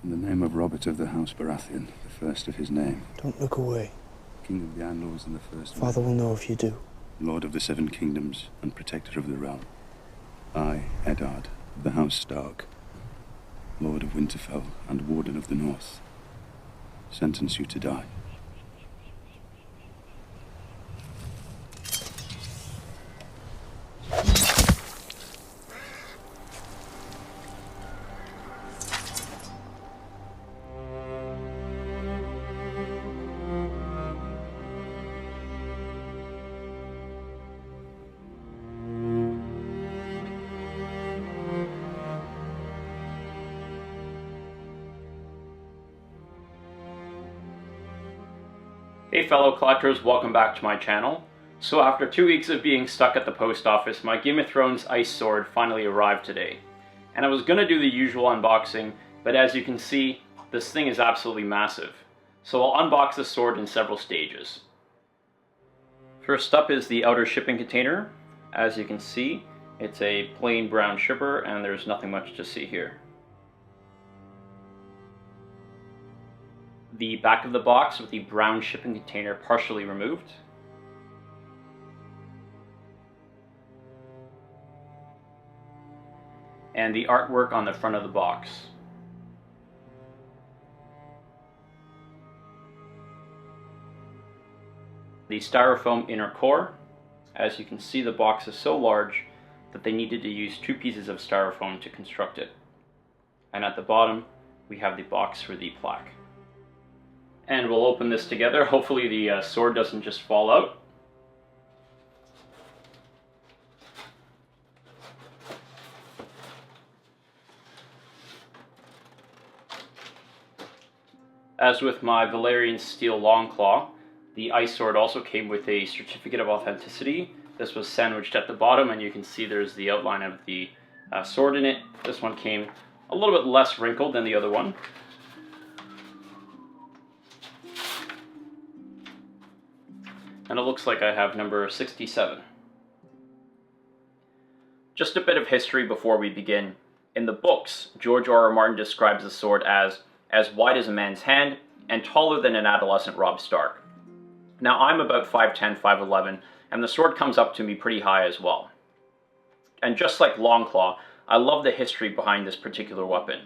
In the name of Robert of the House Baratheon, the first of his name. Don't look away. King of the Andals and the first Father will know if you do. Lord of the Seven Kingdoms and protector of the realm. I, Eddard, of the House Stark, Lord of Winterfell and Warden of the North, sentence you to die. Hey fellow collectors, welcome back to my channel. So after 2 weeks of being stuck at the post office, my Game of Thrones ice sword finally arrived today. And I was going to do the usual unboxing, but as you can see, this thing is absolutely massive. So I'll unbox the sword in several stages. First up is the outer shipping container. As you can see, it's a plain brown shipper and there's nothing much to see here. The back of the box with the brown shipping container partially removed. And the artwork on the front of the box. The styrofoam inner core. As you can see, the box is so large that they needed to use 2 pieces of styrofoam to construct it. And at the bottom, we have the box for the plaque. And we'll open this together. Hopefully the sword doesn't just fall out. As with my Valyrian Steel Longclaw, the ice sword also came with a certificate of authenticity. This was sandwiched at the bottom, and you can see there's the outline of the sword in it. This one came a little bit less wrinkled than the other one. And it looks like I have number 67. Just a bit of history before we begin. In the books, George R.R. Martin describes the sword as wide as a man's hand and taller than an adolescent Robb Stark. Now I'm about 5'10", 5'11", and the sword comes up to me pretty high as well. And just like Longclaw, I love the history behind this particular weapon.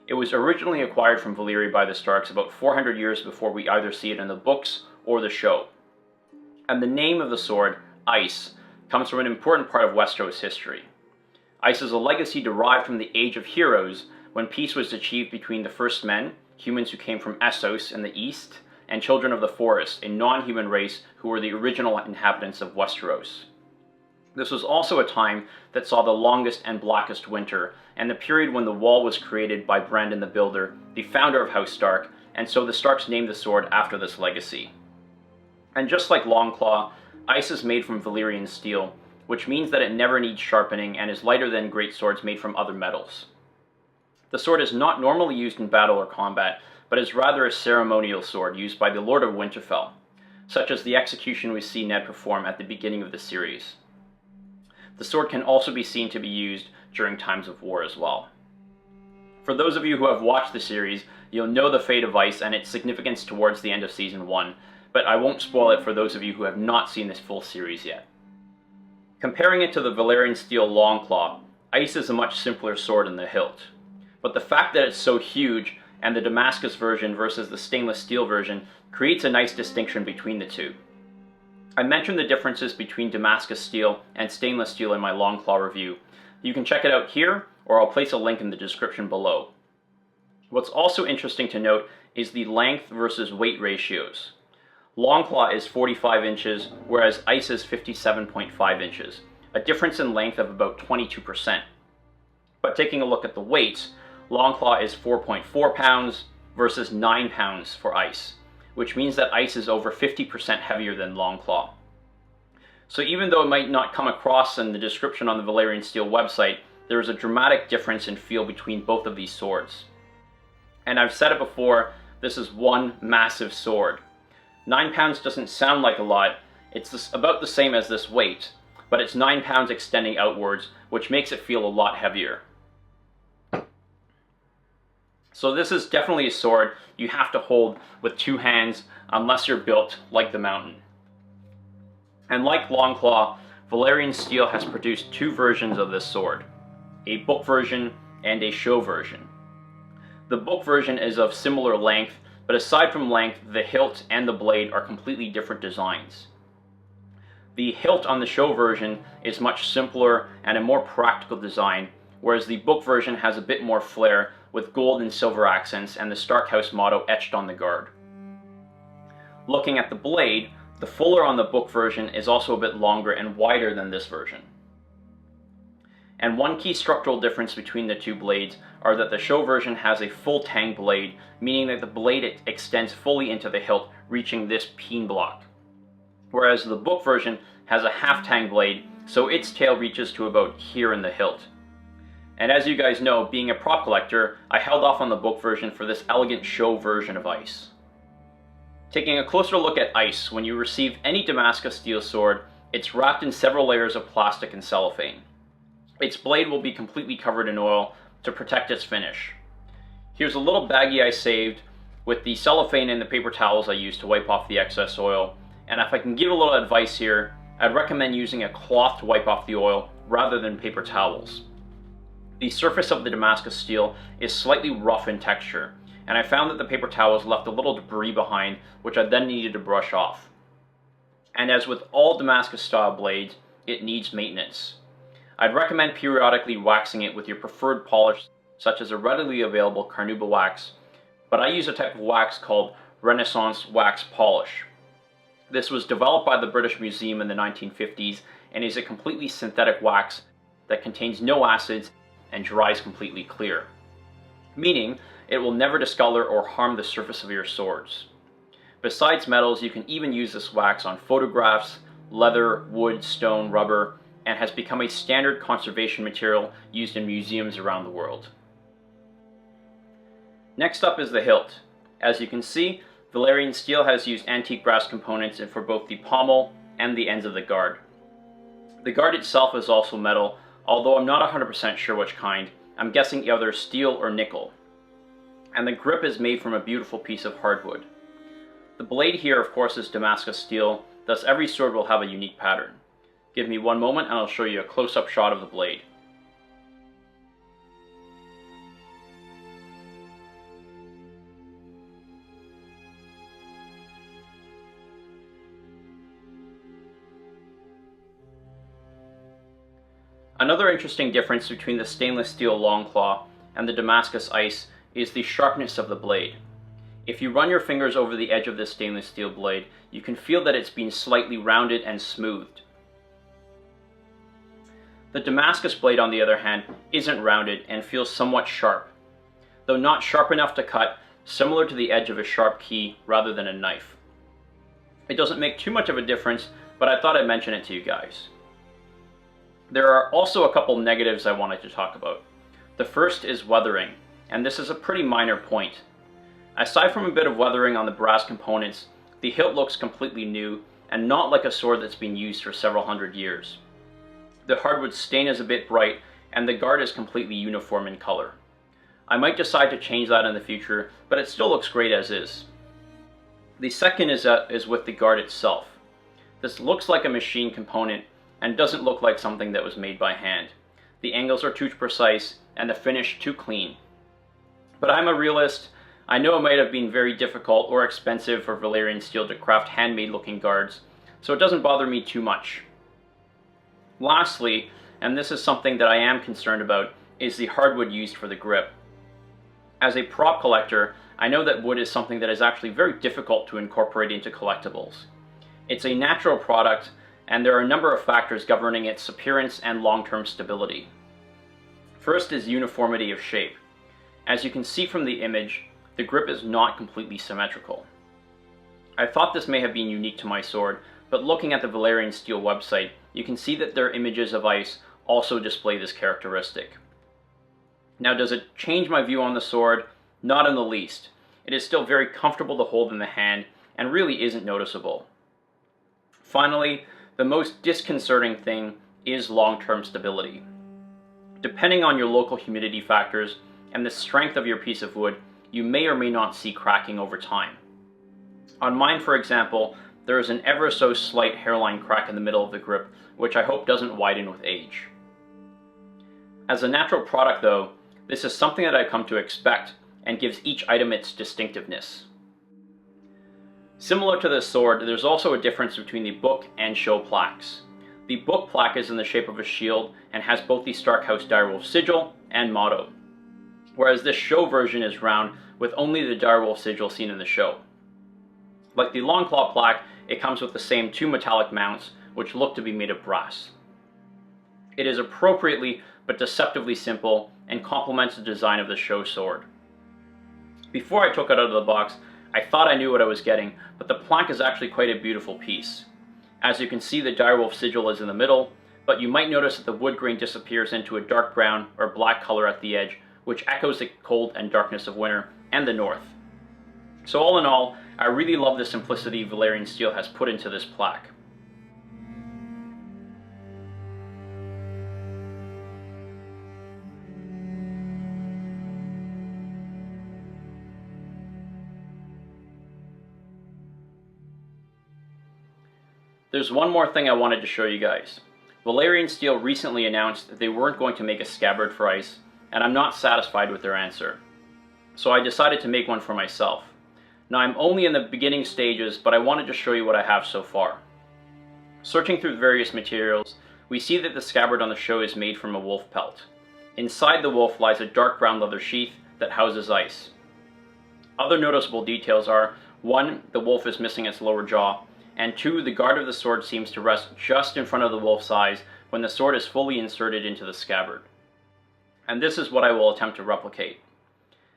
It was originally acquired from Valyria by the Starks about 400 years before we either see it in the books or the show. And the name of the sword, Ice, comes from an important part of Westeros history. Ice is a legacy derived from the Age of Heroes, when peace was achieved between the First Men, humans who came from Essos in the east, and Children of the Forest, a non-human race who were the original inhabitants of Westeros. This was also a time that saw the longest and blackest winter, and the period when the wall was created by Brandon the Builder, the founder of House Stark, and so the Starks named the sword after this legacy. And just like Longclaw, ice is made from Valyrian steel, which means that it never needs sharpening and is lighter than great swords made from other metals. The sword is not normally used in battle or combat, but is rather a ceremonial sword used by the Lord of Winterfell, such as the execution we see Ned perform at the beginning of the series. The sword can also be seen to be used during times of war as well. For those of you who have watched the series, you'll know the fate of Ice and its significance towards the end of Season 1, but I won't spoil it for those of you who have not seen this full series yet. Comparing it to the Valyrian Steel Longclaw, Ice is a much simpler sword in the hilt. But the fact that it's so huge, and the Damascus version versus the stainless steel version, creates a nice distinction between the two. I mentioned the differences between Damascus Steel and stainless steel in my Longclaw review. You can check it out here, or I'll place a link in the description below. What's also interesting to note is the length versus weight ratios. Longclaw is 45 inches, whereas Ice is 57.5 inches, a difference in length of about 22%. But taking a look at the weights, Longclaw is 4.4 pounds versus 9 pounds for Ice, which means that Ice is over 50% heavier than Longclaw. So even though it might not come across in the description on the Valyrian Steel website, there is a dramatic difference in feel between both of these swords. And I've said it before, this is one massive sword. 9 pounds doesn't sound like a lot, it's about the same as this weight, but it's 9 pounds extending outwards, which makes it feel a lot heavier. So this is definitely a sword you have to hold with two hands unless you're built like the Mountain. And like Longclaw, Valyrian Steel has produced two versions of this sword, a book version and a show version. The book version is of similar length, but aside from length, the hilt and the blade are completely different designs. The hilt on the show version is much simpler and a more practical design, whereas the book version has a bit more flair with gold and silver accents and the Stark House motto etched on the guard. Looking at the blade, the fuller on the book version is also a bit longer and wider than this version. And one key structural difference between the two blades are that the show version has a full tang blade, meaning that the blade extends fully into the hilt, reaching this peen block. Whereas the book version has a half tang blade, so its tail reaches to about here in the hilt. And as you guys know, being a prop collector, I held off on the book version for this elegant show version of ice. Taking a closer look at ice, when you receive any Damascus Steel sword, it's wrapped in several layers of plastic and cellophane. Its blade will be completely covered in oil to protect its finish. Here's a little baggie I saved with the cellophane and the paper towels I used to wipe off the excess oil. And if I can give a little advice here, I'd recommend using a cloth to wipe off the oil rather than paper towels. The surface of the Damascus Steel is slightly rough in texture, and I found that the paper towels left a little debris behind, which I then needed to brush off. And as with all Damascus style blades, it needs maintenance. I'd recommend periodically waxing it with your preferred polish, such as a readily available carnauba wax, but I use a type of wax called Renaissance wax polish. This was developed by the British Museum in the 1950s and is a completely synthetic wax that contains no acids and dries completely clear, meaning it will never discolor or harm the surface of your swords. Besides metals, you can even use this wax on photographs, leather, wood, stone, rubber, and has become a standard conservation material used in museums around the world. Next up is the hilt. As you can see, Valyrian Steel has used antique brass components for both the pommel and the ends of the guard. The guard itself is also metal, although I'm not 100% sure which kind. I'm guessing either steel or nickel. And the grip is made from a beautiful piece of hardwood. The blade here, of course, is Damascus Steel, thus every sword will have a unique pattern. Give me one moment and I'll show you a close-up shot of the blade. Another interesting difference between the stainless steel Longclaw and the Damascus Ice is the sharpness of the blade. If you run your fingers over the edge of this stainless steel blade, you can feel that it's been slightly rounded and smoothed. The Damascus blade, on the other hand, isn't rounded and feels somewhat sharp, though not sharp enough to cut, similar to the edge of a sharp key rather than a knife. It doesn't make too much of a difference, but I thought I'd mention it to you guys. There are also a couple negatives I wanted to talk about. The first is weathering, and this is a pretty minor point. Aside from a bit of weathering on the brass components, the hilt looks completely new and not like a sword that's been used for several hundred years. The hardwood stain is a bit bright and the guard is completely uniform in color. I might decide to change that in the future, but it still looks great as is. The second is with the guard itself. This looks like a machine component and doesn't look like something that was made by hand. The angles are too precise and the finish too clean. But I'm a realist. I know it might have been very difficult or expensive for Valyrian Steel to craft handmade looking guards, so it doesn't bother me too much. Lastly, and this is something that I am concerned about, is the hardwood used for the grip. As a prop collector, I know that wood is something that is actually very difficult to incorporate into collectibles. It's a natural product, and there are a number of factors governing its appearance and long-term stability. First is uniformity of shape. As you can see from the image, the grip is not completely symmetrical. I thought this may have been unique to my sword, but looking at the Valyrian Steel website, you can see that their images of ice also display this characteristic. Now, does it change my view on the sword? Not in the least. It is still very comfortable to hold in the hand and really isn't noticeable. Finally, the most disconcerting thing is long-term stability. Depending on your local humidity factors, and the strength of your piece of wood, you may or may not see cracking over time. On mine, for example, there is an ever so slight hairline crack in the middle of the grip, which I hope doesn't widen with age. As a natural product though, this is something that I've come to expect and gives each item its distinctiveness. Similar to this sword, there's also a difference between the book and show plaques. The book plaque is in the shape of a shield and has both the Starkhouse direwolf sigil and motto, whereas this show version is round with only the direwolf sigil seen in the show. Like the Longclaw plaque, it comes with the same two metallic mounts, which look to be made of brass. It is appropriately but deceptively simple and complements the design of the show sword. Before I took it out of the box, I thought I knew what I was getting, but the plaque is actually quite a beautiful piece. As you can see, the direwolf sigil is in the middle, but you might notice that the wood grain disappears into a dark brown or black color at the edge, which echoes the cold and darkness of winter and the north. So all in all, I really love the simplicity Valyrian Steel has put into this plaque. There's one more thing I wanted to show you guys. Valyrian Steel recently announced that they weren't going to make a scabbard for ice, and I'm not satisfied with their answer. So I decided to make one for myself. Now I'm only in the beginning stages, but I wanted to show you what I have so far. Searching through various materials, we see that the scabbard on the show is made from a wolf pelt. Inside the wolf lies a dark brown leather sheath that houses ice. Other noticeable details are, 1. The wolf is missing its lower jaw, and 2. The guard of the sword seems to rest just in front of the wolf's eyes when the sword is fully inserted into the scabbard. And this is what I will attempt to replicate.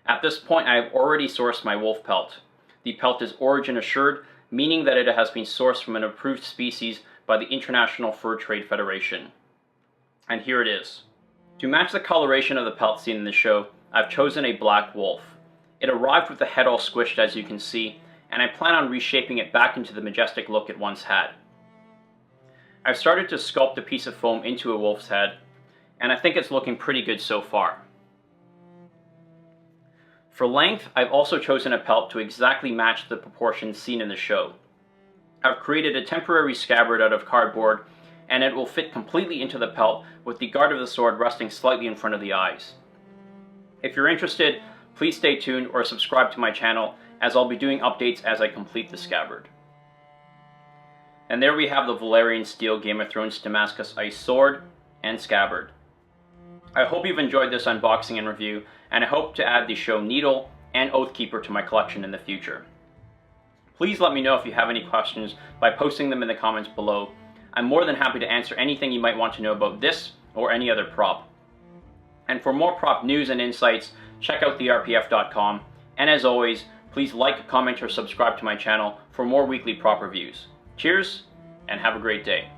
At this point I have already sourced my wolf pelt. The pelt is origin assured, meaning that it has been sourced from an approved species by the International Fur Trade Federation. And here it is. To match the coloration of the pelt seen in the show, I've chosen a black wolf. It arrived with the head all squished, as you can see, and I plan on reshaping it back into the majestic look it once had. I've started to sculpt a piece of foam into a wolf's head, and I think it's looking pretty good so far. For length, I've also chosen a pelt to exactly match the proportions seen in the show. I've created a temporary scabbard out of cardboard, and it will fit completely into the pelt with the guard of the sword resting slightly in front of the eyes. If you're interested, please stay tuned or subscribe to my channel, as I'll be doing updates as I complete the scabbard. And there we have the Valyrian Steel Game of Thrones Damascus Ice Sword and Scabbard. I hope you've enjoyed this unboxing and review, and I hope to add the show Needle and Oathkeeper to my collection in the future. Please let me know if you have any questions by posting them in the comments below. I'm more than happy to answer anything you might want to know about this or any other prop. And for more prop news and insights, check out therpf.com, and as always, please like, comment, or subscribe to my channel for more weekly prop reviews. Cheers, and have a great day.